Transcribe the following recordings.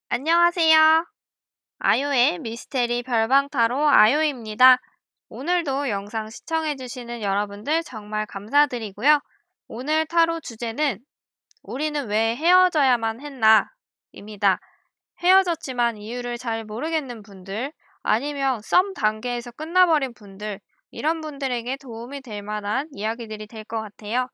안녕하세요. 아요의 미스테리 별방타로 아요입니다. 오늘도 영상 시청해주시는 여러분들 정말 감사드리고요. 오늘 타로 주제는 우리는 왜 헤어져야만 했나? 입니다. 헤어졌지만 이유를 잘 모르겠는 분들, 아니면 썸 단계에서 끝나버린 분들, 이런 분들에게 도움이 될 만한 이야기들이 될 것 같아요.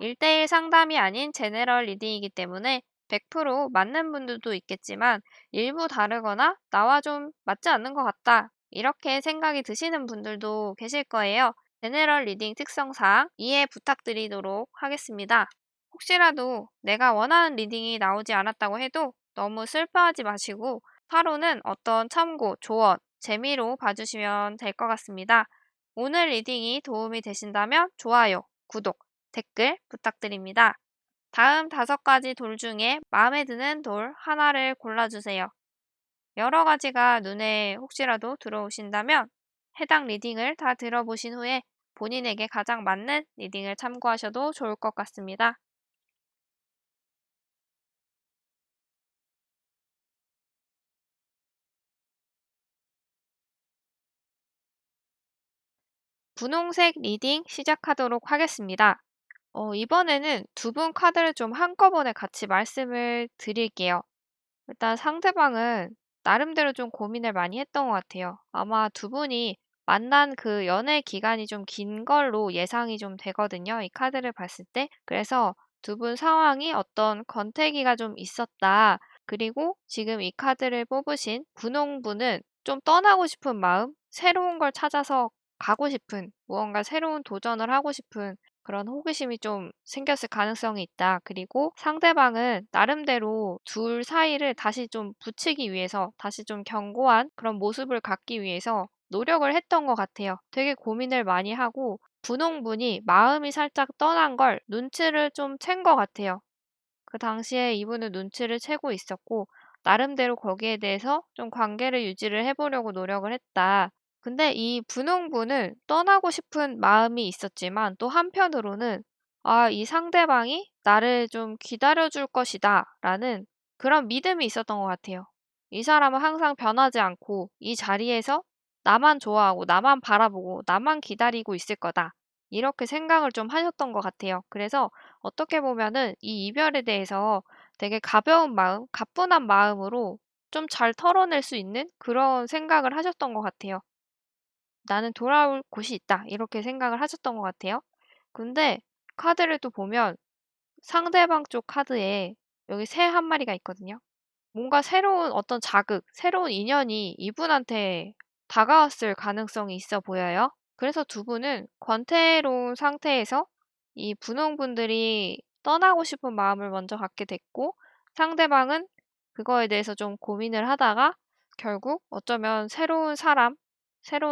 1대1 상담이 아닌 제네럴 리딩이기 때문에 100% 맞는 분들도 있겠지만 일부 다르거나 나와 좀 맞지 않는 것 같다. 이렇게 생각이 드시는 분들도 계실 거예요. 제네럴 리딩 특성상 이해 부탁드리도록 하겠습니다. 혹시라도 내가 원하는 리딩이 나오지 않았다고 해도 너무 슬퍼하지 마시고 타로는 어떤 참고, 조언, 재미로 봐주시면 될 것 같습니다. 오늘 리딩이 도움이 되신다면 좋아요, 구독, 댓글 부탁드립니다. 다음 5가지 돌 중에 마음에 드는 돌 하나를 골라주세요. 여러 가지가 눈에 혹시라도 들어오신다면 해당 리딩을 다 들어보신 후에 본인에게 가장 맞는 리딩을 참고하셔도 좋을 것 같습니다. 분홍색 리딩 시작하도록 하겠습니다. 이번에는 두 분 카드를 좀 한꺼번에 같이 말씀을 드릴게요. 일단 상대방은 나름대로 좀 고민을 많이 했던 것 같아요. 아마 두 분이 만난 그 연애 기간이 좀 긴 걸로 예상이 좀 되거든요. 이 카드를 봤을 때. 그래서 두 분 상황이 어떤 권태기가 좀 있었다. 그리고 지금 이 카드를 뽑으신 분홍분은 좀 떠나고 싶은 마음, 새로운 걸 찾아서 가고 싶은, 무언가 새로운 도전을 하고 싶은 그런 호기심이 좀 생겼을 가능성이 있다. 그리고 상대방은 나름대로 둘 사이를 다시 좀 붙이기 위해서, 다시 좀 견고한 그런 모습을 갖기 위해서 노력을 했던 것 같아요. 되게 고민을 많이 하고 분홍분이 마음이 살짝 떠난 걸 눈치를 좀 챈 것 같아요. 그 당시에 이분은 눈치를 채고 있었고 나름대로 거기에 대해서 좀 관계를 유지를 해보려고 노력을 했다. 근데 이 분홍분은 떠나고 싶은 마음이 있었지만 또 한편으로는 이 상대방이 나를 좀 기다려줄 것이다 라는 그런 믿음이 있었던 것 같아요. 이 사람은 항상 변하지 않고 이 자리에서 나만 좋아하고 나만 바라보고 나만 기다리고 있을 거다. 이렇게 생각을 좀 하셨던 것 같아요. 그래서 어떻게 보면은 이 이별에 대해서 되게 가벼운 마음, 가뿐한 마음으로 좀 잘 털어낼 수 있는 그런 생각을 하셨던 것 같아요. '나는 돌아올 곳이 있다.' 이렇게 생각을 하셨던 것 같아요. 근데 카드를 또 보면 상대방 쪽 카드에 여기 새 한 마리가 있거든요. 뭔가 새로운 어떤 자극, 새로운 인연이 이분한테 다가왔을 가능성이 있어 보여요. 그래서 두 분은 권태로운 상태에서 이 분홍분들이 떠나고 싶은 마음을 먼저 갖게 됐고 상대방은 그거에 대해서 좀 고민을 하다가 결국 어쩌면 새로운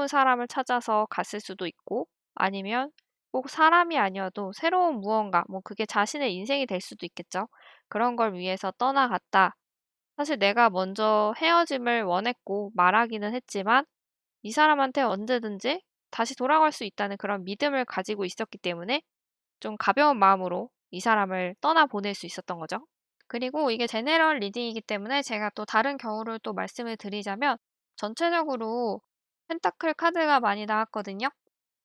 사람을 찾아서 갔을 수도 있고 아니면 꼭 사람이 아니어도 새로운 무언가, 뭐 그게 자신의 인생이 될 수도 있겠죠. 그런 걸 위해서 떠나갔다. 사실 내가 먼저 헤어짐을 원했고 말하기는 했지만 이 사람한테 언제든지 다시 돌아갈 수 있다는 그런 믿음을 가지고 있었기 때문에 좀 가벼운 마음으로 이 사람을 떠나보낼 수 있었던 거죠. 그리고 이게 제네럴 리딩이기 때문에 제가 또 다른 경우를 또 말씀을 드리자면 전체적으로 펜타클 카드가 많이 나왔거든요.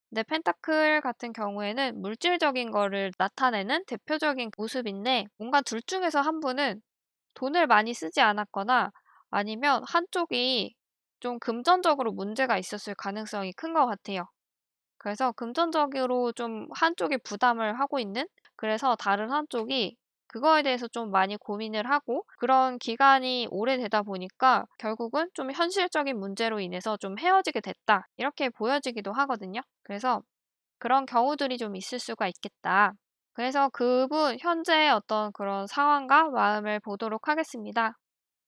근데 펜타클 같은 경우에는 물질적인 거를 나타내는 대표적인 모습인데 뭔가 둘 중에서 한 분은 돈을 많이 쓰지 않았거나 아니면 한쪽이 좀 금전적으로 문제가 있었을 가능성이 큰 것 같아요. 그래서 금전적으로 좀 한쪽이 부담을 하고 있는 그래서 다른 한쪽이 그거에 대해서 좀 많이 고민을 하고 그런 기간이 오래되다 보니까 결국은 좀 현실적인 문제로 인해서 좀 헤어지게 됐다. 이렇게 보여지기도 하거든요. 그래서 그런 경우들이 좀 있을 수가 있겠다. 그래서 그분 현재의 어떤 그런 상황과 마음을 보도록 하겠습니다.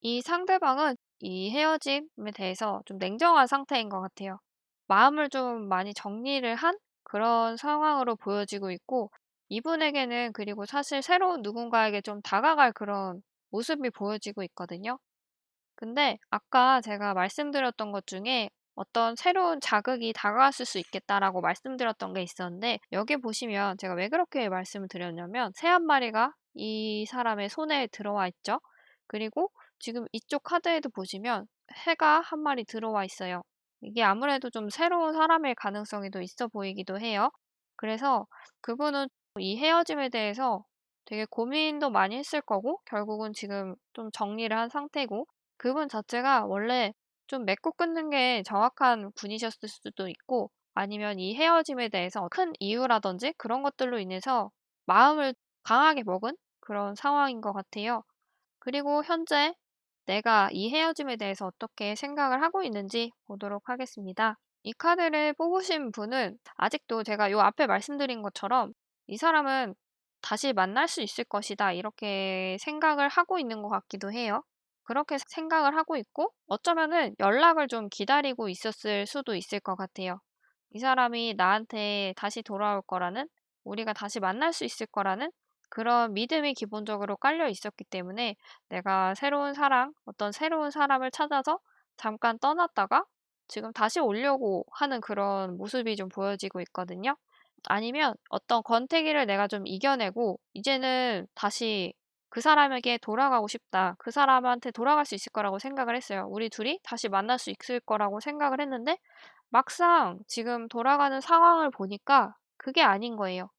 이 상대방은 이 헤어짐에 대해서 좀 냉정한 상태인 것 같아요. 마음을 좀 많이 정리를 한 그런 상황으로 보여지고 있고, 이분에게는 그리고 사실 새로운 누군가에게 좀 다가갈 그런 모습이 보여지고 있거든요. 근데 아까 제가 말씀드렸던 것 중에 어떤 새로운 자극이 다가왔을 수 있겠다라고 말씀드렸던 게 있었는데, 여기 보시면 제가 왜 그렇게 말씀을 드렸냐면, 새 한 마리가 이 사람의 손에 들어와 있죠. 그리고 지금 이쪽 카드에도 보시면 해가 한 마리 들어와 있어요. 이게 아무래도 좀 새로운 사람일 가능성이 더 있어 보이기도 해요. 그래서 그분은 이 헤어짐에 대해서 되게 고민도 많이 했을 거고 결국은 지금 좀 정리를 한 상태고 그분 자체가 원래 좀 맺고 끊는 게 정확한 분이셨을 수도 있고 아니면 이 헤어짐에 대해서 큰 이유라든지 그런 것들로 인해서 마음을 강하게 먹은 그런 상황인 것 같아요. 그리고 현재 내가 이 헤어짐에 대해서 어떻게 생각을 하고 있는지 보도록 하겠습니다. 이 카드를 뽑으신 분은 아직도 제가 요 앞에 말씀드린 것처럼 이 사람은 다시 만날 수 있을 것이다. 이렇게 생각을 하고 있는 것 같기도 해요. 그렇게 생각을 하고 있고 어쩌면은 연락을 좀 기다리고 있었을 수도 있을 것 같아요. 이 사람이 나한테 다시 돌아올 거라는, 우리가 다시 만날 수 있을 거라는 그런 믿음이 기본적으로 깔려 있었기 때문에 내가 새로운 사랑, 어떤 새로운 사람을 찾아서 잠깐 떠났다가 지금 다시 오려고 하는 그런 모습이 좀 보여지고 있거든요. 아니면 어떤 권태기를 내가 좀 이겨내고 이제는 다시 그 사람에게 돌아가고 싶다. 그 사람한테 돌아갈 수 있을 거라고 생각을 했어요. 우리 둘이 다시 만날 수 있을 거라고 생각을 했는데 막상 지금 돌아가는 상황을 보니까 그게 아닌 거예요.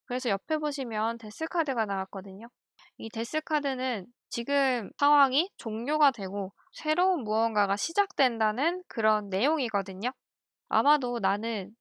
그래서 옆에 보시면 데스 카드가 나왔거든요. 이 데스 카드는 지금 상황이 종료가 되고 새로운 무언가가 시작된다는 그런 내용이거든요. 아마도 나는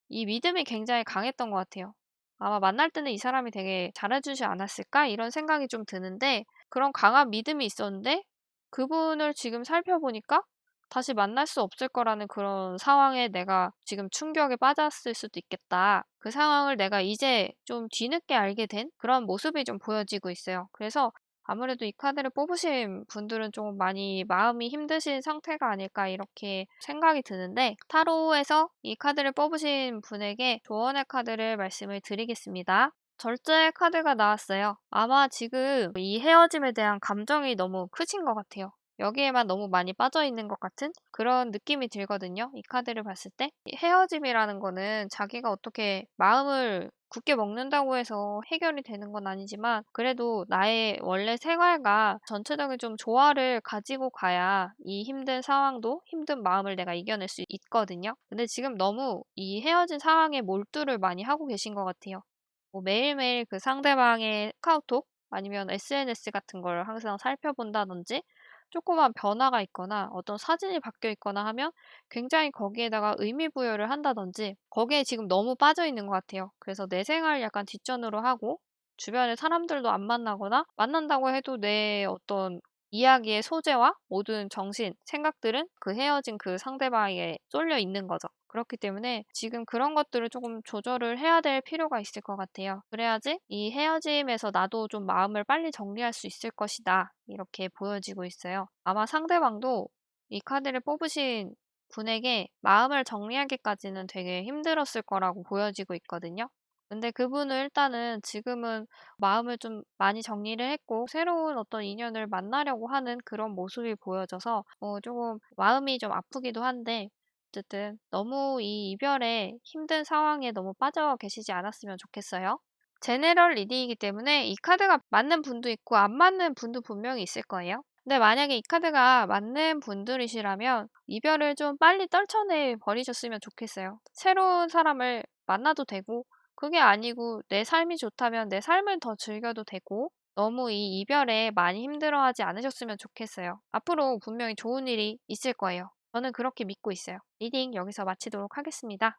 이 믿음이 굉장히 강했던 것 같아요. 아마 만날 때는 이 사람이 되게 잘해주지 않았을까? 이런 생각이 좀 드는데 그런 강한 믿음이 있었는데 그분을 지금 살펴보니까 다시 만날 수 없을 거라는 그런 상황에 내가 지금 충격에 빠졌을 수도 있겠다. 그 상황을 내가 이제 좀 뒤늦게 알게 된 그런 모습이 좀 보여지고 있어요. 그래서 아무래도 이 카드를 뽑으신 분들은 좀 많이 마음이 힘드신 상태가 아닐까 이렇게 생각이 드는데 타로에서 이 카드를 뽑으신 분에게 조언의 카드를 말씀을 드리겠습니다. 절제 카드가 나왔어요. 아마 지금 이 헤어짐에 대한 감정이 너무 크신 것 같아요. 여기에만 너무 많이 빠져 있는 것 같은 그런 느낌이 들거든요. 이 카드를 봤을 때. 이 헤어짐이라는 거는 자기가 어떻게 마음을 굳게 먹는다고 해서 해결이 되는 건 아니지만 그래도 나의 원래 생활과 전체적인 좀 조화를 가지고 가야 이 힘든 상황도 힘든 마음을 내가 이겨낼 수 있거든요. 근데 지금 너무 이 헤어진 상황에 몰두를 많이 하고 계신 것 같아요. 뭐 매일매일 그 상대방의 카카오톡 아니면 SNS 같은 걸 항상 살펴본다든지 조그만 변화가 있거나 어떤 사진이 바뀌어 있거나 하면 굉장히 거기에다가 의미 부여를 한다든지 거기에 지금 너무 빠져 있는 것 같아요. 그래서 내 생활 약간 뒷전으로 하고 주변에 사람들도 안 만나거나 만난다고 해도 내 어떤 이야기의 소재와 모든 정신, 생각들은 그 헤어진 그 상대방에게 쏠려 있는 거죠. 그렇기 때문에 지금 그런 것들을 조금 조절을 해야 될 필요가 있을 것 같아요. 그래야지 이 헤어짐에서 나도 좀 마음을 빨리 정리할 수 있을 것이다. 이렇게 보여지고 있어요. 아마 상대방도 이 카드를 뽑으신 분에게 마음을 정리하기까지는 되게 힘들었을 거라고 보여지고 있거든요. 근데 그분은 일단은 지금은 마음을 좀 많이 정리를 했고 새로운 어떤 인연을 만나려고 하는 그런 모습이 보여져서 조금 마음이 좀 아프기도 한데 어쨌든 너무 이 이별의 힘든 상황에 너무 빠져 계시지 않았으면 좋겠어요. 제네럴 리딩이기 때문에 이 카드가 맞는 분도 있고 안 맞는 분도 분명히 있을 거예요. 근데 만약에 이 카드가 맞는 분들이시라면 이별을 좀 빨리 떨쳐내 버리셨으면 좋겠어요. 새로운 사람을 만나도 되고 그게 아니고 내 삶이 좋다면 내 삶을 더 즐겨도 되고 너무 이 이별에 많이 힘들어하지 않으셨으면 좋겠어요. 앞으로 분명히 좋은 일이 있을 거예요. 저는 그렇게 믿고 있어요. 리딩 여기서 마치도록 하겠습니다.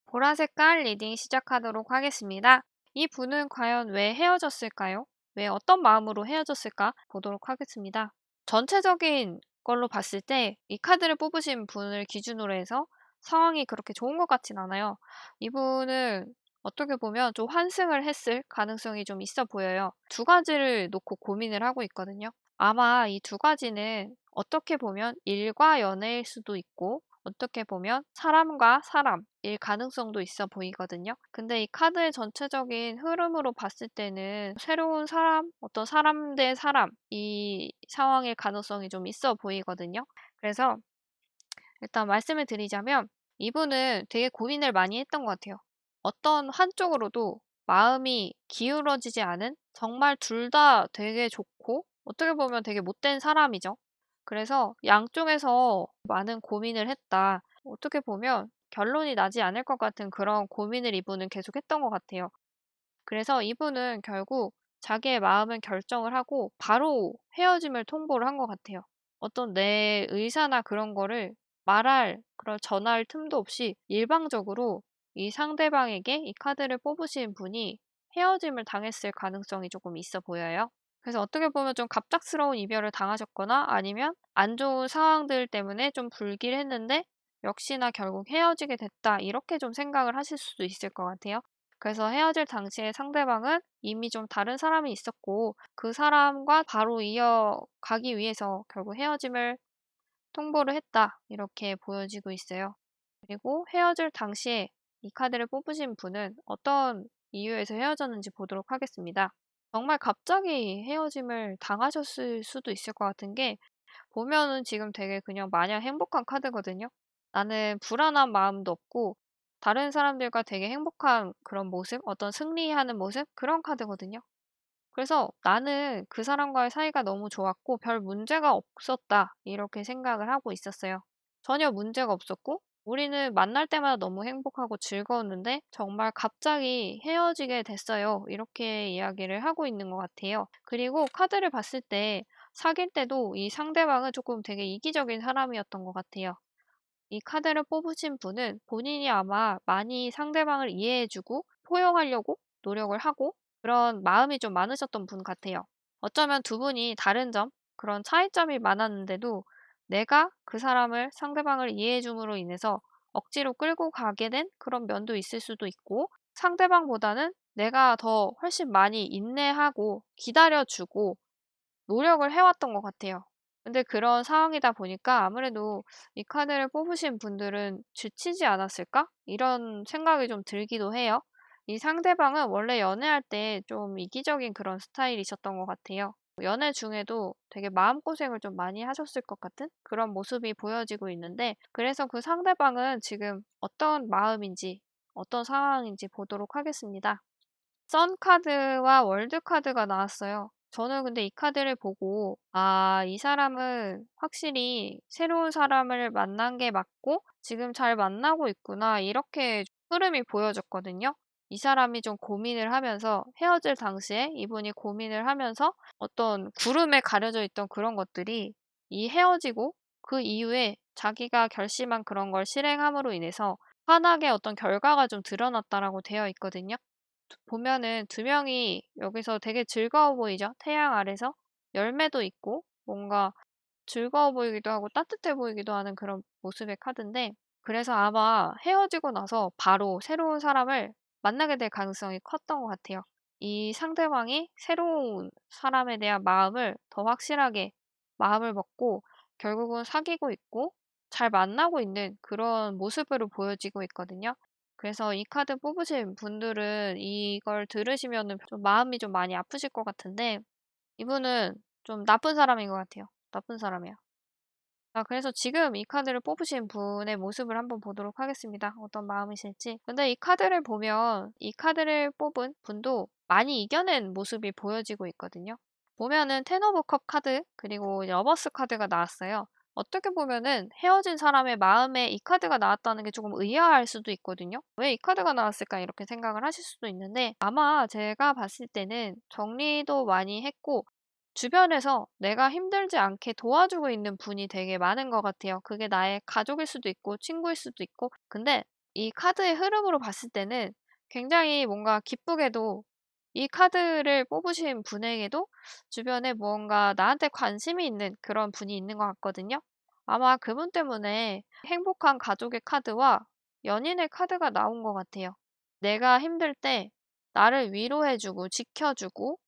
보라색깔 리딩 시작하도록 하겠습니다. 이 분은 과연 왜 헤어졌을까요? 왜 어떤 마음으로 헤어졌을까 보도록 하겠습니다. 전체적인 걸로 봤을 때 이 카드를 뽑으신 분을 기준으로 해서 상황이 그렇게 좋은 것 같진 않아요. 이분은 어떻게 보면 좀 환승을 했을 가능성이 좀 있어 보여요. 두 가지를 놓고 고민을 하고 있거든요. 아마 이 두 가지는 어떻게 보면 일과 연애일 수도 있고 어떻게 보면 사람과 사람일 가능성도 있어 보이거든요. 근데 이 카드의 전체적인 흐름으로 봤을 때는 새로운 사람, 어떤 사람 대 사람 이 상황일 가능성이 좀 있어 보이거든요. 그래서 일단 말씀을 드리자면 이분은 되게 고민을 많이 했던 것 같아요. 어떤 한쪽으로도 마음이 기울어지지 않은 정말 둘 다 되게 좋고 어떻게 보면 되게 못된 사람이죠. 그래서 양쪽에서 많은 고민을 했다. 어떻게 보면 결론이 나지 않을 것 같은 그런 고민을 이분은 계속 했던 것 같아요. 그래서 이분은 결국 자기의 마음은 결정을 하고 바로 헤어짐을 통보를 한 것 같아요. 어떤 내 의사나 그런 거를 말할 그런 전할 틈도 없이 일방적으로 이 상대방에게 이 카드를 뽑으신 분이 헤어짐을 당했을 가능성이 조금 있어 보여요. 그래서 어떻게 보면 좀 갑작스러운 이별을 당하셨거나 아니면 안 좋은 상황들 때문에 좀 불길했는데 역시나 결국 헤어지게 됐다. 이렇게 좀 생각을 하실 수도 있을 것 같아요. 그래서 헤어질 당시에 상대방은 이미 좀 다른 사람이 있었고 그 사람과 바로 이어가기 위해서 결국 헤어짐을 통보를 했다. 이렇게 보여지고 있어요. 그리고 헤어질 당시에 이 카드를 뽑으신 분은 어떤 이유에서 헤어졌는지 보도록 하겠습니다. 정말 갑자기 헤어짐을 당하셨을 수도 있을 것 같은 게 보면은 지금 되게 그냥 마냥 행복한 카드거든요. 나는 불안한 마음도 없고 다른 사람들과 되게 행복한 그런 모습, 어떤 승리하는 모습 그런 카드거든요. 그래서 '나는 그 사람과의 사이가 너무 좋았고 별 문제가 없었다.' 이렇게 생각을 하고 있었어요. 전혀 문제가 없었고 우리는 만날 때마다 너무 행복하고 즐거웠는데 정말 갑자기 헤어지게 됐어요. 이렇게 이야기를 하고 있는 것 같아요. 그리고 카드를 봤을 때 사귈 때도 이 상대방은 조금 되게 이기적인 사람이었던 것 같아요. 이 카드를 뽑으신 분은 본인이 아마 많이 상대방을 이해해 주고 포용하려고 노력을 하고 그런 마음이 좀 많으셨던 분 같아요. 어쩌면 두 분이 다른 점, 그런 차이점이 많았는데도 내가 그 사람을 상대방을 이해해 줌으로 인해서 억지로 끌고 가게 된 그런 면도 있을 수도 있고 상대방보다는 내가 더 훨씬 많이 인내하고 기다려 주고 노력을 해왔던 것 같아요. 근데 그런 상황이다 보니까 아무래도 '이 카드를 뽑으신 분들은 지치지 않았을까?' 이런 생각이 좀 들기도 해요. 이 상대방은 원래 연애할 때 좀 이기적인 그런 스타일이셨던 것 같아요. 연애 중에도 되게 마음고생을 좀 많이 하셨을 것 같은 그런 모습이 보여지고 있는데 그래서 그 상대방은 지금 어떤 마음인지 어떤 상황인지 보도록 하겠습니다. 선 카드와 월드 카드가 나왔어요. 저는 근데 이 카드를 보고 '아 이 사람은 확실히 새로운 사람을 만난 게 맞고 지금 잘 만나고 있구나.' 이렇게 흐름이 보여졌거든요. 이 사람이 좀 고민을 하면서 헤어질 당시에 이분이 고민을 하면서 어떤 구름에 가려져 있던 그런 것들이 이 헤어지고 그 이후에 자기가 결심한 그런 걸 실행함으로 인해서 환하게 어떤 결과가 좀 드러났다라고 되어 있거든요. 보면은 두 명이 여기서 되게 즐거워 보이죠? 태양 아래서. 열매도 있고 뭔가 즐거워 보이기도 하고 따뜻해 보이기도 하는 그런 모습의 카드인데 그래서 아마 헤어지고 나서 바로 새로운 사람을 만나게 될 가능성이 컸던 것 같아요. 이 상대방이 새로운 사람에 대한 마음을 더 확실하게 마음을 먹고 결국은 사귀고 있고 잘 만나고 있는 그런 모습으로 보여지고 있거든요. 그래서 이 카드 뽑으신 분들은 이걸 들으시면은 좀 마음이 좀 많이 아프실 것 같은데 이분은 좀 나쁜 사람인 것 같아요. 나쁜 사람이야. 그래서 지금 이 카드를 뽑으신 분의 모습을 한번 보도록 하겠습니다. 어떤 마음이실지. 근데 이 카드를 보면 이 카드를 뽑은 분도 많이 이겨낸 모습이 보여지고 있거든요. 보면은 텐 오브 컵 카드 그리고 러버스 카드가 나왔어요. 어떻게 보면은 헤어진 사람의 마음에 이 카드가 나왔다는 게 조금 의아할 수도 있거든요. '왜 이 카드가 나왔을까?' 이렇게 생각을 하실 수도 있는데 아마 제가 봤을 때는 정리도 많이 했고 주변에서 내가 힘들지 않게 도와주고 있는 분이 되게 많은 것 같아요. 그게 나의 가족일 수도 있고 친구일 수도 있고. 근데 이 카드의 흐름으로 봤을 때는 굉장히 뭔가 기쁘게도 이 카드를 뽑으신 분에게도 주변에 무언가 나한테 관심이 있는 그런 분이 있는 것 같거든요. 아마 그분 때문에 행복한 가족의 카드와 연인의 카드가 나온 것 같아요. 내가 힘들 때 나를 위로해주고 지켜주고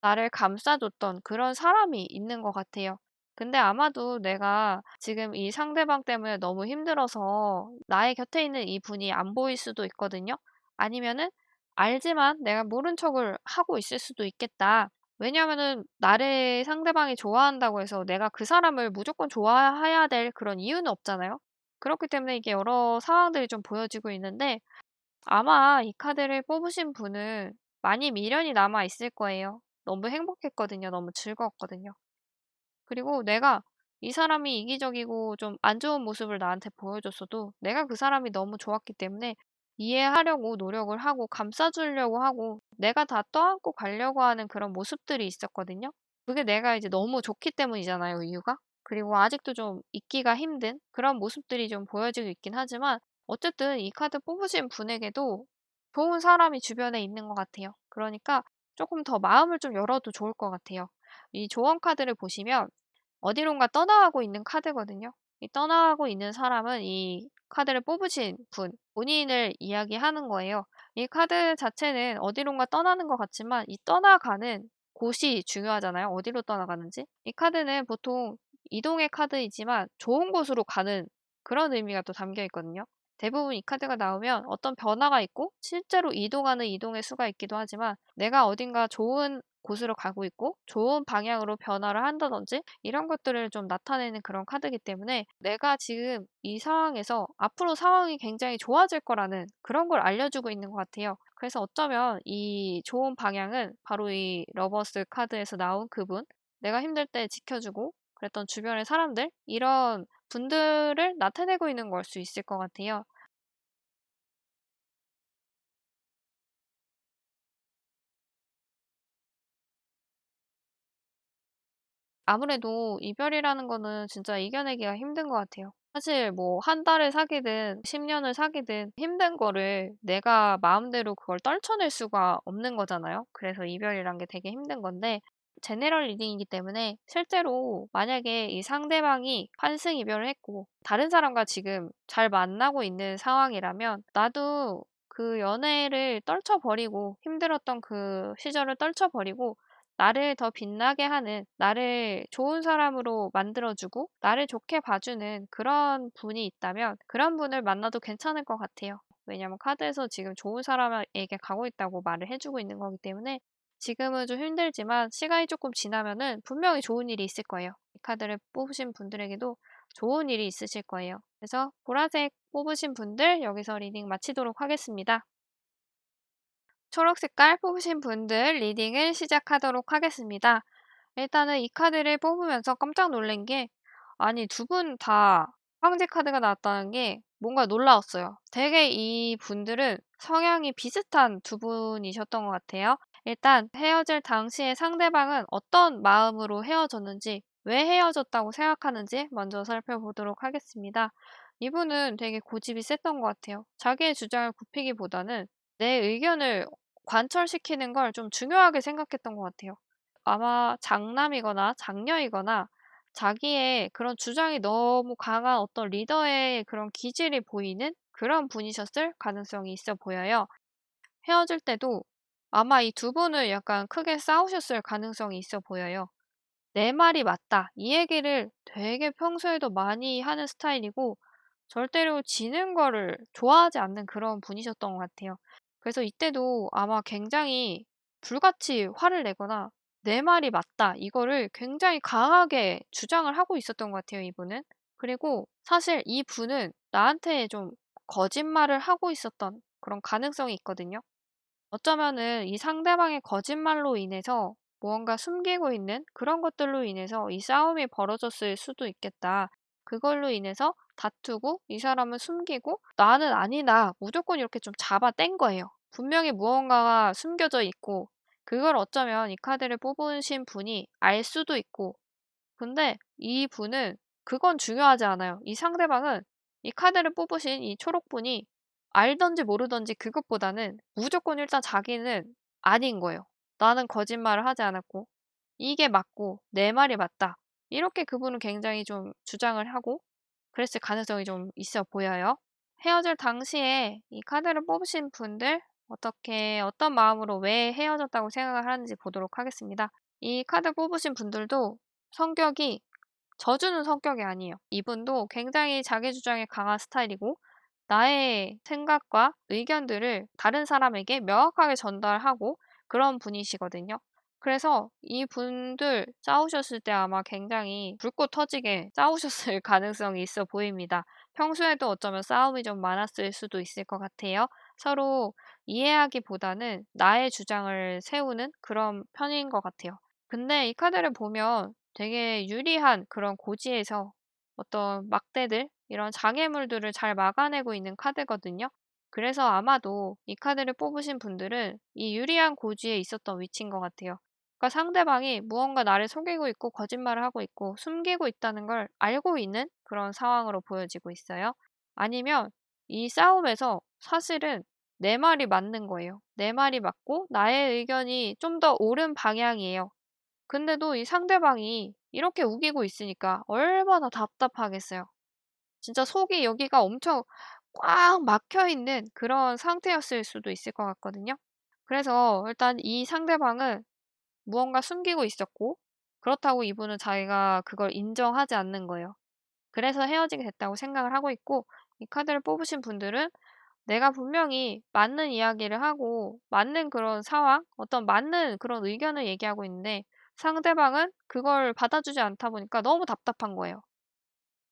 나를 감싸줬던 그런 사람이 있는 것 같아요. 근데 아마도 내가 지금 이 상대방 때문에 너무 힘들어서 나의 곁에 있는 이분이 안 보일 수도 있거든요. 아니면은 알지만 내가 모른 척을 하고 있을 수도 있겠다. 왜냐하면은 나를 상대방이 좋아한다고 해서 내가 그 사람을 무조건 좋아해야 될 그런 이유는 없잖아요. 그렇기 때문에 이게 여러 상황들이 좀 보여지고 있는데 아마 이 카드를 뽑으신 분은 많이 미련이 남아 있을 거예요. 너무 행복했거든요. 너무 즐거웠거든요. 그리고 내가 이 사람이 이기적이고 좀 안 좋은 모습을 나한테 보여줬어도 내가 그 사람이 너무 좋았기 때문에 이해하려고 노력을 하고 감싸주려고 하고 내가 다 떠안고 가려고 하는 그런 모습들이 있었거든요. 그게 내가 이제 너무 좋기 때문이잖아요, 이유가. 그리고 아직도 좀 잊기가 힘든 그런 모습들이 좀 보여지고 있긴 하지만 어쨌든 이 카드 뽑으신 분에게도 좋은 사람이 주변에 있는 것 같아요. 그러니까 조금 더 마음을 좀 열어도 좋을 것 같아요. 이 조언 카드를 보시면 어디론가 떠나가고 있는 카드거든요. 이 떠나가고 있는 사람은 이 카드를 뽑으신 분, 본인을 이야기하는 거예요. 이 카드 자체는 어디론가 떠나는 것 같지만 이 떠나가는 곳이 중요하잖아요. 어디로 떠나가는지. 이 카드는 보통 이동의 카드이지만 좋은 곳으로 가는 그런 의미가 또 담겨 있거든요. 대부분 이 카드가 나오면 어떤 변화가 있고 실제로 이동하는 이동의 수가 있기도 하지만 내가 어딘가 좋은 곳으로 가고 있고 좋은 방향으로 변화를 한다든지 이런 것들을 좀 나타내는 그런 카드이기 때문에 내가 지금 이 상황에서 앞으로 상황이 굉장히 좋아질 거라는 그런 걸 알려주고 있는 것 같아요. 그래서 어쩌면 이 좋은 방향은 바로 이 러버스 카드에서 나온 그분, 내가 힘들 때 지켜주고 그랬던 주변의 사람들, 이런 분들을 나타내고 있는 걸 수 있을 것 같아요. 아무래도 이별이라는 거는 진짜 이겨내기가 힘든 것 같아요. 사실 뭐 한 달을 사귀든 10년을 사귀든 힘든 거를 내가 마음대로 그걸 떨쳐낼 수가 없는 거잖아요. 그래서 이별이란 게 되게 힘든 건데 제네럴 리딩이기 때문에 실제로 만약에 이 상대방이 환승 이별을 했고 다른 사람과 지금 잘 만나고 있는 상황이라면 나도 그 연애를 떨쳐버리고 힘들었던 그 시절을 떨쳐버리고 나를 더 빛나게 하는, 나를 좋은 사람으로 만들어주고, 나를 좋게 봐주는 그런 분이 있다면 그런 분을 만나도 괜찮을 것 같아요. 왜냐면 카드에서 지금 좋은 사람에게 가고 있다고 말을 해주고 있는 거기 때문에 지금은 좀 힘들지만 시간이 조금 지나면은 분명히 좋은 일이 있을 거예요. 이 카드를 뽑으신 분들에게도 좋은 일이 있으실 거예요. 그래서 보라색 뽑으신 분들 여기서 리딩 마치도록 하겠습니다. 초록 색깔 뽑으신 분들 리딩을 시작하도록 하겠습니다. 일단은 이 카드를 뽑으면서 깜짝 놀란 게 아니 두 분 다 황제 카드가 나왔다는 게 뭔가 놀라웠어요. 되게 이 분들은 성향이 비슷한 두 분이셨던 것 같아요. 일단 헤어질 당시에 상대방은 어떤 마음으로 헤어졌는지, 왜 헤어졌다고 생각하는지 먼저 살펴보도록 하겠습니다. 이분은 되게 고집이 셌던 것 같아요. 자기의 주장을 굽히기보다는 내 의견을 관철시키는 걸 좀 중요하게 생각했던 것 같아요. 아마 장남이거나 장녀이거나 자기의 그런 주장이 너무 강한 어떤 리더의 그런 기질이 보이는 그런 분이셨을 가능성이 있어 보여요. 헤어질 때도 아마 이 두 분을 약간 크게 싸우셨을 가능성이 있어 보여요. "내 말이 맞다." 이 얘기를 되게 평소에도 많이 하는 스타일이고 절대로 지는 거를 좋아하지 않는 그런 분이셨던 것 같아요. 그래서 이때도 아마 굉장히 불같이 화를 내거나 "내 말이 맞다." 이거를 굉장히 강하게 주장을 하고 있었던 것 같아요, 이분은. 그리고 사실 이분은 나한테 좀 거짓말을 하고 있었던 그런 가능성이 있거든요. 어쩌면은 이 상대방의 거짓말로 인해서 무언가 숨기고 있는 그런 것들로 인해서 이 싸움이 벌어졌을 수도 있겠다. 그걸로 인해서 다투고 이 사람을 숨기고 나는 아니다. 무조건 이렇게 좀 잡아뗀 거예요. 분명히 무언가가 숨겨져 있고 그걸 어쩌면 이 카드를 뽑으신 분이 알 수도 있고 근데 이분은 그건 중요하지 않아요. 이 상대방은 이 카드를 뽑으신 이 초록분이 알든지 모르든지 그것보다는 무조건 일단 자기는 아닌 거예요. 나는 거짓말을 하지 않았고 이게 맞고 내 말이 맞다. 이렇게 그분은 굉장히 좀 주장을 하고 그랬을 가능성이 좀 있어 보여요. 헤어질 당시에 이 카드를 뽑으신 분들 어떤 마음으로 왜 헤어졌다고 생각을 하는지 보도록 하겠습니다. 이 카드 뽑으신 분들도 성격이 져주는 성격이 아니에요. 이분도 굉장히 자기 주장이 강한 스타일이고 나의 생각과 의견들을 다른 사람에게 명확하게 전달하고 그런 분이시거든요. 그래서 이분들 싸우셨을 때 아마 굉장히 불꽃 터지게 싸우셨을 가능성이 있어 보입니다. 평소에도 어쩌면 싸움이 좀 많았을 수도 있을 것 같아요. 서로 이해하기보다는 나의 주장을 세우는 그런 편인 것 같아요. 근데 이 카드를 보면 되게 유리한 그런 고지에서 어떤 막대들, 이런 장애물들을 잘 막아내고 있는 카드거든요. 그래서 아마도 이 카드를 뽑으신 분들은 이 유리한 고지에 있었던 위치인 것 같아요. 그러니까 상대방이 무언가 나를 속이고 있고 거짓말을 하고 있고 숨기고 있다는 걸 알고 있는 그런 상황으로 보여지고 있어요. 아니면 이 싸움에서 사실은 내 말이 맞는 거예요. 내 말이 맞고 나의 의견이 좀 더 옳은 방향이에요. 근데도 이 상대방이 이렇게 우기고 있으니까 얼마나 답답하겠어요. 진짜 속이 여기가 엄청 꽉 막혀 있는 그런 상태였을 수도 있을 것 같거든요. 그래서 일단 이 상대방은 무언가 숨기고 있었고, 그렇다고 이분은 자기가 그걸 인정하지 않는 거예요. 그래서 헤어지게 됐다고 생각을 하고 있고, 이 카드를 뽑으신 분들은 내가 분명히 맞는 이야기를 하고 맞는 그런 상황, 어떤 맞는 그런 의견을 얘기하고 있는데 상대방은 그걸 받아주지 않다 보니까 너무 답답한 거예요.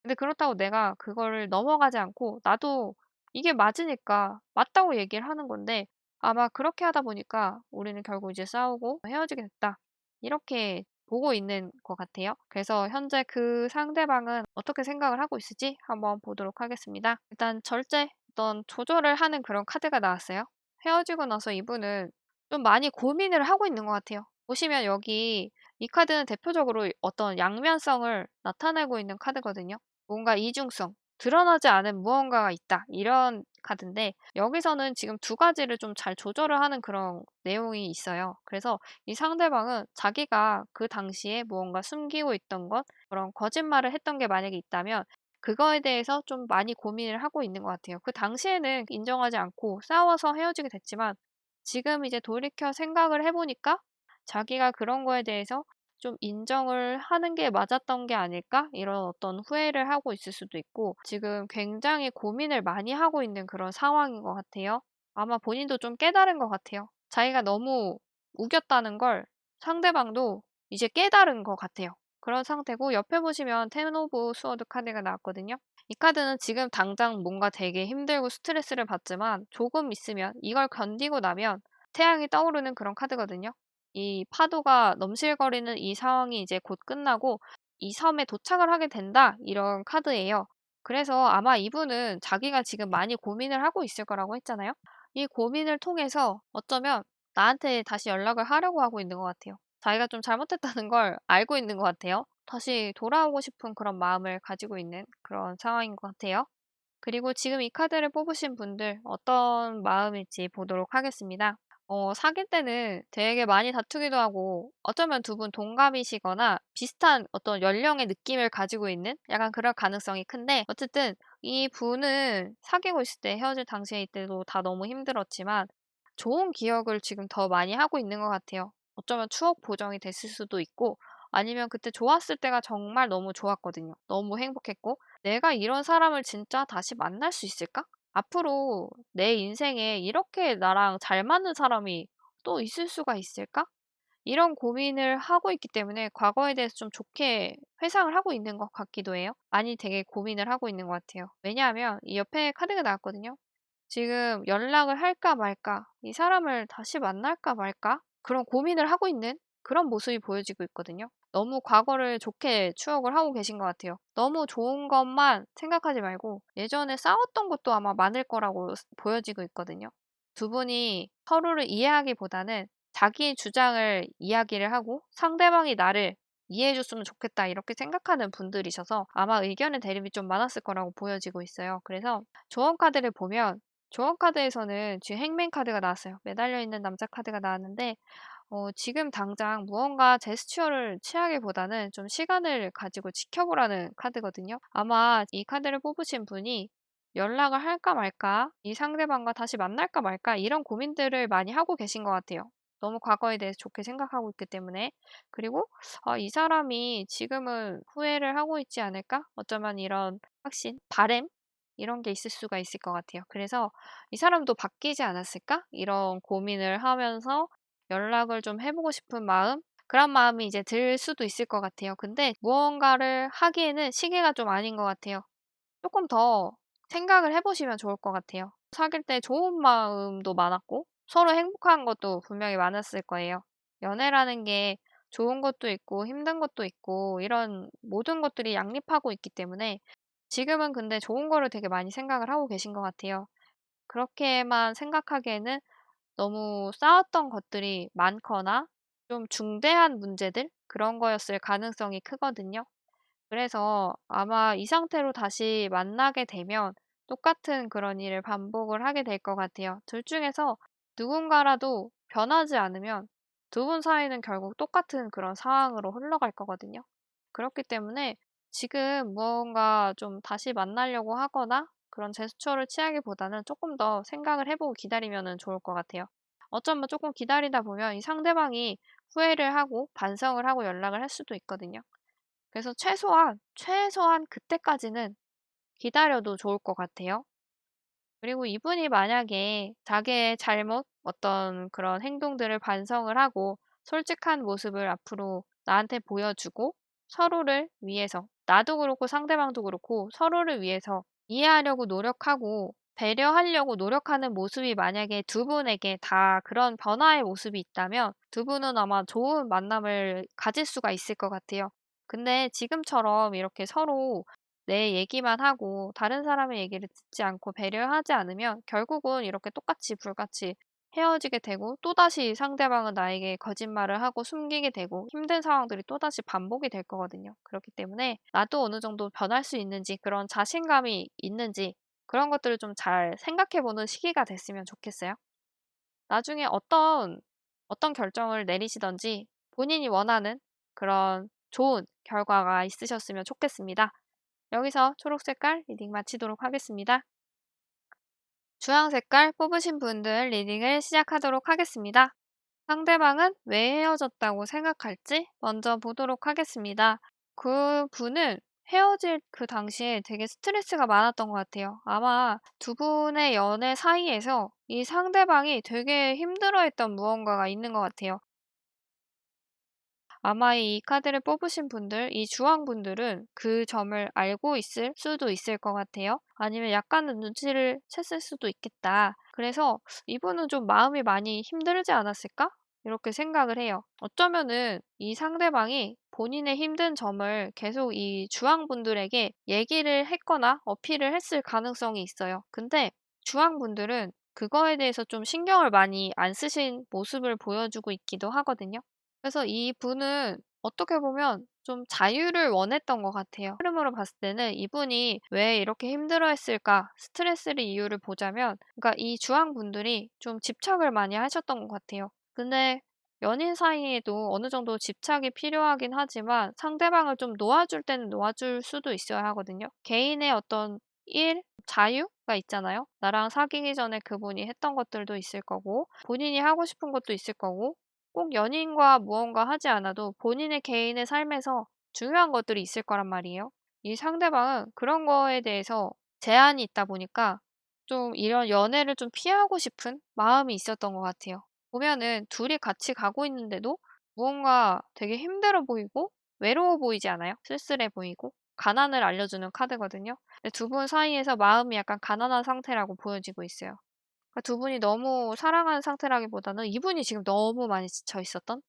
근데 그렇다고 내가 그거를 넘어가지 않고 나도 이게 맞으니까 맞다고 얘기를 하는 건데 아마 그렇게 하다 보니까 우리는 결국 이제 싸우고 헤어지게 됐다. 이렇게 보고 있는 것 같아요. 그래서 현재 그 상대방은 어떻게 생각을 하고 있을지 한번 보도록 하겠습니다. 일단 절제, 어떤 조절을 하는 그런 카드가 나왔어요. 헤어지고 나서 이분은 좀 많이 고민을 하고 있는 것 같아요. 보시면 여기 이 카드는 대표적으로 어떤 양면성을 나타내고 있는 카드거든요. 뭔가 이중성, 드러나지 않은 무언가가 있다. 이런 카드인데 여기서는 지금 두 가지를 좀 잘 조절을 하는 그런 내용이 있어요. 그래서 이 상대방은 자기가 그 당시에 무언가 숨기고 있던 것, 그런 거짓말을 했던 게 만약에 있다면 그거에 대해서 좀 많이 고민을 하고 있는 것 같아요. 그 당시에는 인정하지 않고 싸워서 헤어지게 됐지만 지금 이제 돌이켜 생각을 해보니까 자기가 그런 거에 대해서 좀 인정을 하는 게 맞았던 게 아닐까? 이런 어떤 후회를 하고 있을 수도 있고 지금 굉장히 고민을 많이 하고 있는 그런 상황인 것 같아요. 아마 본인도 좀 깨달은 것 같아요. 자기가 너무 우겼다는 걸 상대방도 이제 깨달은 것 같아요. 그런 상태고 옆에 보시면 텐 오브 스워드 카드가 나왔거든요. 이 카드는 지금 당장 뭔가 되게 힘들고 스트레스를 받지만 조금 있으면 이걸 견디고 나면 태양이 떠오르는 그런 카드거든요. 이 파도가 넘실거리는 이 상황이 이제 곧 끝나고 이 섬에 도착을 하게 된다. 이런 카드예요. 그래서 아마 이분은 자기가 지금 많이 고민을 하고 있을 거라고 했잖아요. 이 고민을 통해서 어쩌면 나한테 다시 연락을 하려고 하고 있는 것 같아요. 자기가 좀 잘못했다는 걸 알고 있는 것 같아요. 다시 돌아오고 싶은 그런 마음을 가지고 있는 그런 상황인 것 같아요. 그리고 지금 이 카드를 뽑으신 분들 어떤 마음일지 보도록 하겠습니다. 사귈 때는 되게 많이 다투기도 하고 어쩌면 두 분 동갑이시거나 비슷한 어떤 연령의 느낌을 가지고 있는 약간 그럴 가능성이 큰데 어쨌든 이 분은 사귀고 있을 때 헤어질 당시에 이때도 다 너무 힘들었지만 좋은 기억을 지금 더 많이 하고 있는 것 같아요. 어쩌면 추억 보정이 됐을 수도 있고 아니면 그때 좋았을 때가 정말 너무 좋았거든요. 너무 행복했고 '내가 이런 사람을 진짜 다시 만날 수 있을까? 앞으로 내 인생에 이렇게 나랑 잘 맞는 사람이 또 있을 수가 있을까?' 이런 고민을 하고 있기 때문에 과거에 대해서 좀 좋게 회상을 하고 있는 것 같기도 해요. 많이 되게 고민을 하고 있는 것 같아요. 왜냐하면 이 옆에 카드가 나왔거든요. 지금 연락을 할까 말까, 이 사람을 다시 만날까 말까? 그런 고민을 하고 있는 그런 모습이 보여지고 있거든요. 너무 과거를 좋게 추억을 하고 계신 것 같아요. 너무 좋은 것만 생각하지 말고 예전에 싸웠던 것도 아마 많을 거라고 보여지고 있거든요. 두 분이 서로를 이해하기보다는 자기의 주장을 이야기를 하고 상대방이 나를 이해해 줬으면 좋겠다 이렇게 생각하는 분들이셔서 아마 의견의 대립이 좀 많았을 거라고 보여지고 있어요. 그래서 조언 카드를 보면 조언 카드에서는 지금 행맨 카드가 나왔어요. 매달려 있는 남자 카드가 나왔는데 지금 당장 무언가 제스처를 취하기보다는 좀 시간을 가지고 지켜보라는 카드거든요. 아마 이 카드를 뽑으신 분이 연락을 할까 말까, 이 상대방과 다시 만날까 말까 이런 고민들을 많이 하고 계신 것 같아요. 너무 과거에 대해서 좋게 생각하고 있기 때문에. 그리고 이 사람이 지금은 후회를 하고 있지 않을까? 어쩌면 이런 확신, 바램 이런 게 있을 수가 있을 것 같아요. 그래서 '이 사람도 바뀌지 않았을까?' 이런 고민을 하면서 연락을 좀 해 보고 싶은 마음? 그런 마음이 이제 들 수도 있을 것 같아요. 근데 무언가를 하기에는 시기가 좀 아닌 것 같아요. 조금 더 생각을 해 보시면 좋을 것 같아요. 사귈 때 좋은 마음도 많았고 서로 행복한 것도 분명히 많았을 거예요. 연애라는 게 좋은 것도 있고 힘든 것도 있고 이런 모든 것들이 양립하고 있기 때문에 지금은 근데 좋은 거를 되게 많이 생각을 하고 계신 것 같아요. 그렇게만 생각하기에는 너무 싸웠던 것들이 많거나 좀 중대한 문제들 그런 거였을 가능성이 크거든요. 그래서 아마 이 상태로 다시 만나게 되면 똑같은 그런 일을 반복을 하게 될 것 같아요. 둘 중에서 누군가라도 변하지 않으면 두 분 사이는 결국 똑같은 그런 상황으로 흘러갈 거거든요. 그렇기 때문에 지금 무언가 좀 다시 만나려고 하거나 그런 제스처를 취하기보다는 조금 더 생각을 해보고 기다리면 좋을 것 같아요. 어쩌면 조금 기다리다 보면 이 상대방이 후회를 하고 반성을 하고 연락을 할 수도 있거든요. 그래서 최소한 그때까지는 기다려도 좋을 것 같아요. 그리고 이분이 만약에 자기의 잘못, 어떤 그런 행동들을 반성을 하고 솔직한 모습을 앞으로 나한테 보여주고 서로를 위해서, 나도 그렇고 상대방도 그렇고 서로를 위해서 이해하려고 노력하고 배려하려고 노력하는 모습이 만약에 두 분에게 다 그런 변화의 모습이 있다면 두 분은 아마 좋은 만남을 가질 수가 있을 것 같아요. 근데 지금처럼 이렇게 서로 내 얘기만 하고 다른 사람의 얘기를 듣지 않고 배려하지 않으면 결국은 이렇게 똑같이 불같이 헤어지게 되고 또다시 상대방은 나에게 거짓말을 하고 숨기게 되고 힘든 상황들이 또다시 반복이 될 거거든요. 그렇기 때문에 나도 어느 정도 변할 수 있는지 그런 자신감이 있는지 그런 것들을 좀 잘 생각해 보는 시기가 됐으면 좋겠어요. 나중에 어떤 결정을 내리시든지 본인이 원하는 그런 좋은 결과가 있으셨으면 좋겠습니다. 여기서 초록 색깔 리딩 마치도록 하겠습니다. 주황 색깔 뽑으신 분들 리딩을 시작하도록 하겠습니다. 상대방은 왜 헤어졌다고 생각할지 먼저 보도록 하겠습니다. 그 분은 헤어질 그 당시에 되게 스트레스가 많았던 것 같아요. 아마 두 분의 연애 사이에서 이 상대방이 되게 힘들어했던 무언가가 있는 것 같아요. 아마 이 카드를 뽑으신 분들, 이 주황분들은 그 점을 알고 있을 수도 있을 것 같아요. 아니면 약간은 눈치를 챘을 수도 있겠다. 그래서 이분은 좀 마음이 많이 힘들지 않았을까? 이렇게 생각을 해요. 어쩌면은 이 상대방이 본인의 힘든 점을 계속 이 주황분들에게 얘기를 했거나 어필을 했을 가능성이 있어요. 근데 주황분들은 그거에 대해서 좀 신경을 많이 안 쓰신 모습을 보여주고 있기도 하거든요. 그래서 이분은 어떻게 보면 좀 자유를 원했던 것 같아요. 흐름으로 봤을 때는 이분이 왜 이렇게 힘들어했을까? 스트레스를 이유를 보자면, 그러니까 이 주황분들이 좀 집착을 많이 하셨던 것 같아요. 근데 연인 사이에도 어느 정도 집착이 필요하긴 하지만 상대방을 좀 놓아줄 때는 놓아줄 수도 있어야 하거든요. 개인의 어떤 자유가 있잖아요. 나랑 사귀기 전에 그분이 했던 것들도 있을 거고, 본인이 하고 싶은 것도 있을 거고, 꼭 연인과 무언가 하지 않아도 본인의 개인의 삶에서 중요한 것들이 있을 거란 말이에요. 이 상대방은 그런 거에 대해서 제한이 있다 보니까 좀 이런 연애를 좀 피하고 싶은 마음이 있었던 것 같아요. 보면은 둘이 같이 가고 있는데도 무언가 되게 힘들어 보이고 외로워 보이지 않아요? 쓸쓸해 보이고 가난을 알려주는 카드거든요. 두 분 사이에서 마음이 약간 가난한 상태라고 보여지고 있어요. 그러니까 두 분이 너무 사랑하는 상태라기보다는 이분이 지금 너무 많이 지쳐 있었던?